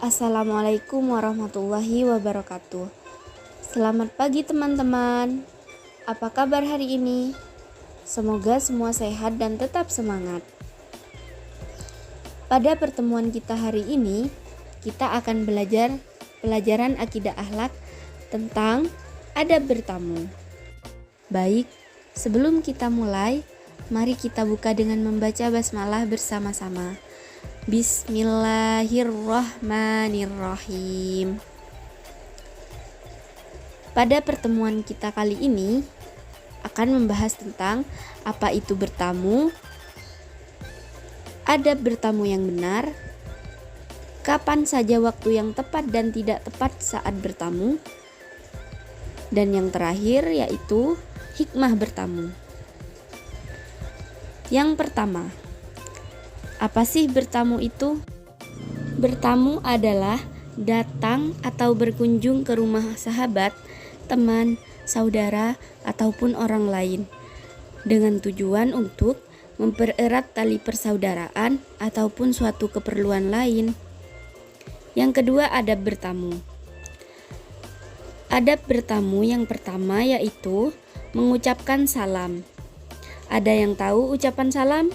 Assalamualaikum warahmatullahi wabarakatuh. Selamat pagi teman-teman. Apa kabar hari ini? Semoga semua sehat dan tetap semangat. Pada pertemuan kita hari ini, kita akan belajar pelajaran akidah akhlak tentang adab bertamu. Baik, sebelum kita mulai, mari kita buka dengan membaca basmalah bersama-sama. Bismillahirrahmanirrahim. Pada pertemuan kita kali ini akan membahas tentang apa itu bertamu, adab bertamu yang benar, kapan saja waktu yang tepat dan tidak tepat saat bertamu, dan yang terakhir yaitu hikmah bertamu. Yang pertama, apa sih bertamu itu? Bertamu adalah datang atau berkunjung ke rumah sahabat, teman, saudara, ataupun orang lain dengan tujuan untuk mempererat tali persaudaraan ataupun suatu keperluan lain. Yang kedua, adab bertamu. Adab bertamu yang pertama yaitu mengucapkan salam. Ada yang tahu ucapan salam?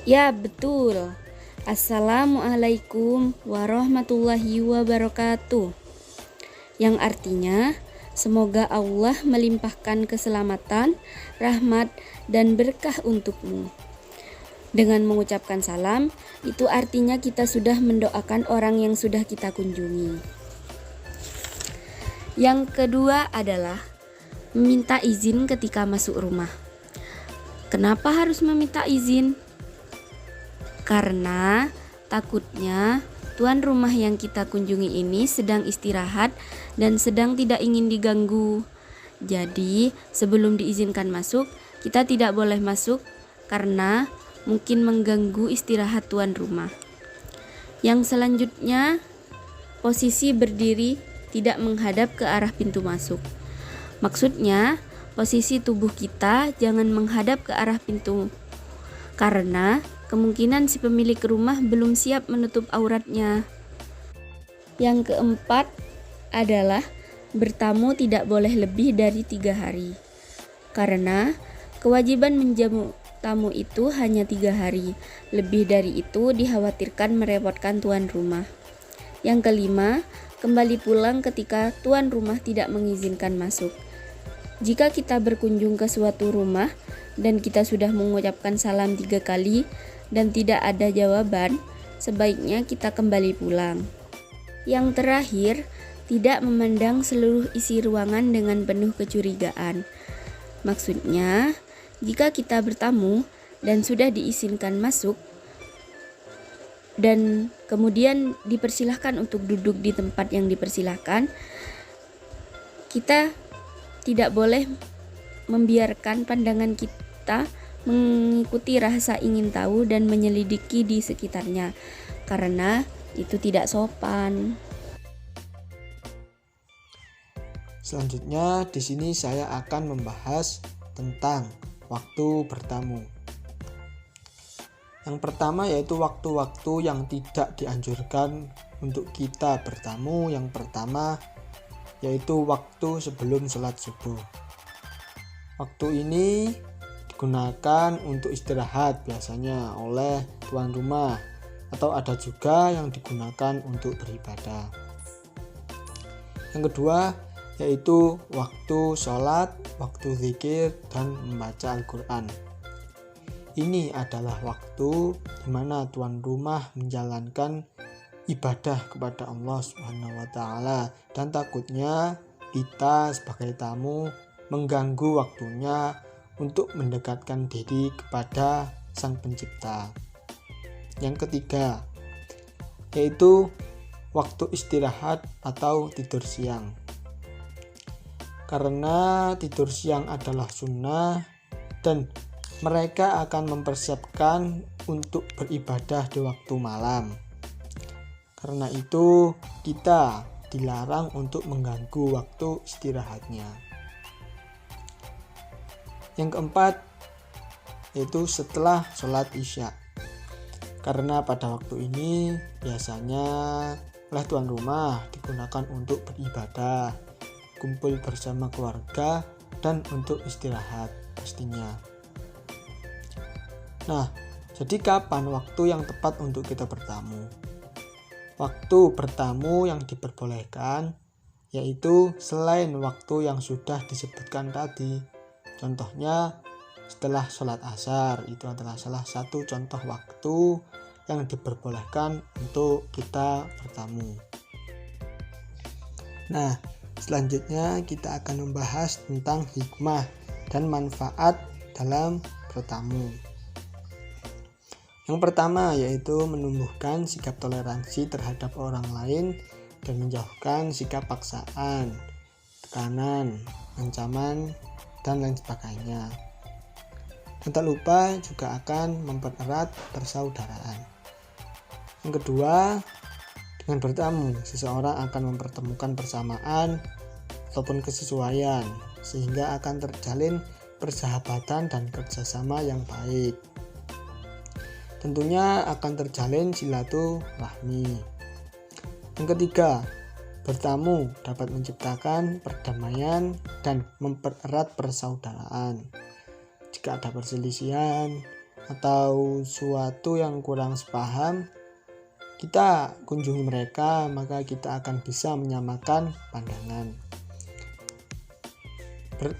Ya, betul. Assalamualaikum warahmatullahi wabarakatuh. Yang artinya, semoga Allah melimpahkan keselamatan, rahmat, dan berkah untukmu. Dengan mengucapkan salam, itu artinya kita sudah mendoakan orang yang sudah kita kunjungi. Yang kedua adalah meminta izin ketika masuk rumah. Kenapa harus meminta izin? Karena takutnya tuan rumah yang kita kunjungi ini sedang istirahat dan sedang tidak ingin diganggu. Jadi, sebelum diizinkan masuk, kita tidak boleh masuk karena mungkin mengganggu istirahat tuan rumah. Yang selanjutnya, posisi berdiri tidak menghadap ke arah pintu masuk. Maksudnya, posisi tubuh kita jangan menghadap ke arah pintu karena kemungkinan si pemilik rumah belum siap menutup auratnya. Yang keempat adalah bertamu tidak boleh lebih dari 3 hari. Karena kewajiban menjamu tamu itu hanya 3 hari. Lebih dari itu dikhawatirkan merepotkan tuan rumah. Yang kelima, kembali pulang ketika tuan rumah tidak mengizinkan masuk. Jika kita berkunjung ke suatu rumah dan kita sudah mengucapkan salam 3 kali dan tidak ada jawaban, sebaiknya kita kembali pulang. Yang terakhir, tidak memandang seluruh isi ruangan dengan penuh kecurigaan. Maksudnya, jika kita bertamu dan sudah diizinkan masuk dan kemudian dipersilahkan untuk duduk di tempat yang dipersilahkan, kita tidak boleh membiarkan pandangan kita mengikuti rasa ingin tahu dan menyelidiki di sekitarnya, karena itu tidak sopan. Selanjutnya di sini saya akan membahas tentang waktu bertamu. Yang pertama yaitu waktu-waktu yang tidak dianjurkan untuk kita bertamu. Yang pertama yaitu waktu sebelum sholat subuh. Waktu ini digunakan untuk istirahat biasanya oleh tuan rumah, atau ada juga yang digunakan untuk beribadah. Yang kedua yaitu waktu sholat, waktu zikir, dan membaca Al-Quran. Ini adalah waktu di mana tuan rumah menjalankan ibadah kepada Allah Subhanahu wa Ta'ala, dan takutnya kita sebagai tamu mengganggu waktunya untuk mendekatkan diri kepada Sang Pencipta. Yang ketiga yaitu waktu istirahat atau tidur siang. Karena tidur siang adalah sunnah dan mereka akan mempersiapkan untuk beribadah di waktu malam. Karena itu kita dilarang untuk mengganggu waktu istirahatnya. Yang keempat yaitu setelah sholat isya. karena pada waktu ini biasanya oleh tuan rumah digunakan untuk beribadah, kumpul bersama keluarga, dan untuk istirahat pastinya. Nah, jadi kapan waktu yang tepat untuk kita bertamu? Waktu bertamu yang diperbolehkan yaitu selain waktu yang sudah disebutkan tadi. Contohnya setelah sholat asar, itu adalah salah satu contoh waktu yang diperbolehkan untuk kita bertamu. Nah, selanjutnya kita akan membahas tentang hikmah dan manfaat dalam bertamu. Yang pertama yaitu menumbuhkan sikap toleransi terhadap orang lain dan menjauhkan sikap paksaan, tekanan, ancaman, dan lain sebagainya. Dan tak lupa juga akan mempererat persaudaraan. Yang kedua, dengan bertamu, seseorang akan mempertemukan persamaan ataupun kesesuaian, sehingga akan terjalin persahabatan dan kerjasama yang baik. Tentunya akan terjalin silaturahmi. Yang ketiga, bertamu dapat menciptakan perdamaian dan mempererat persaudaraan. Jika ada perselisihan atau suatu yang kurang sepaham, kita kunjungi mereka, maka kita akan bisa menyamakan pandangan.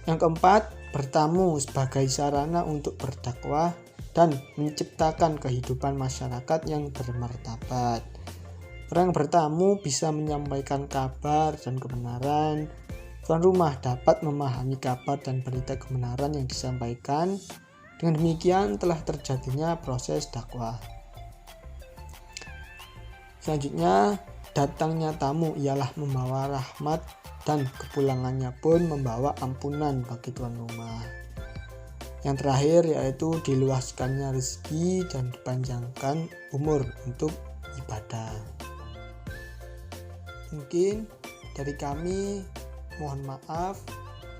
Yang keempat, bertamu sebagai sarana untuk berdakwah dan menciptakan kehidupan masyarakat yang bermartabat. Orang bertamu bisa menyampaikan kabar dan kebenaran. Tuan rumah dapat memahami kabar dan berita kebenaran yang disampaikan. Dengan demikian telah terjadinya proses dakwah. Selanjutnya, datangnya tamu ialah membawa rahmat dan kepulangannya pun membawa ampunan bagi tuan rumah. Yang terakhir yaitu diluaskannya rezeki dan dipanjangkan umur untuk ibadah. Mungkin dari kami mohon maaf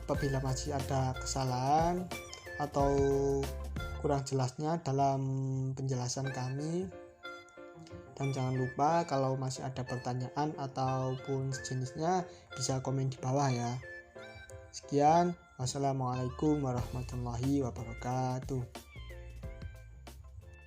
apabila masih ada kesalahan atau kurang jelasnya dalam penjelasan kami. Dan jangan lupa kalau masih ada pertanyaan ataupun sejenisnya bisa komen di bawah ya. Sekian, wassalamualaikum warahmatullahi wabarakatuh.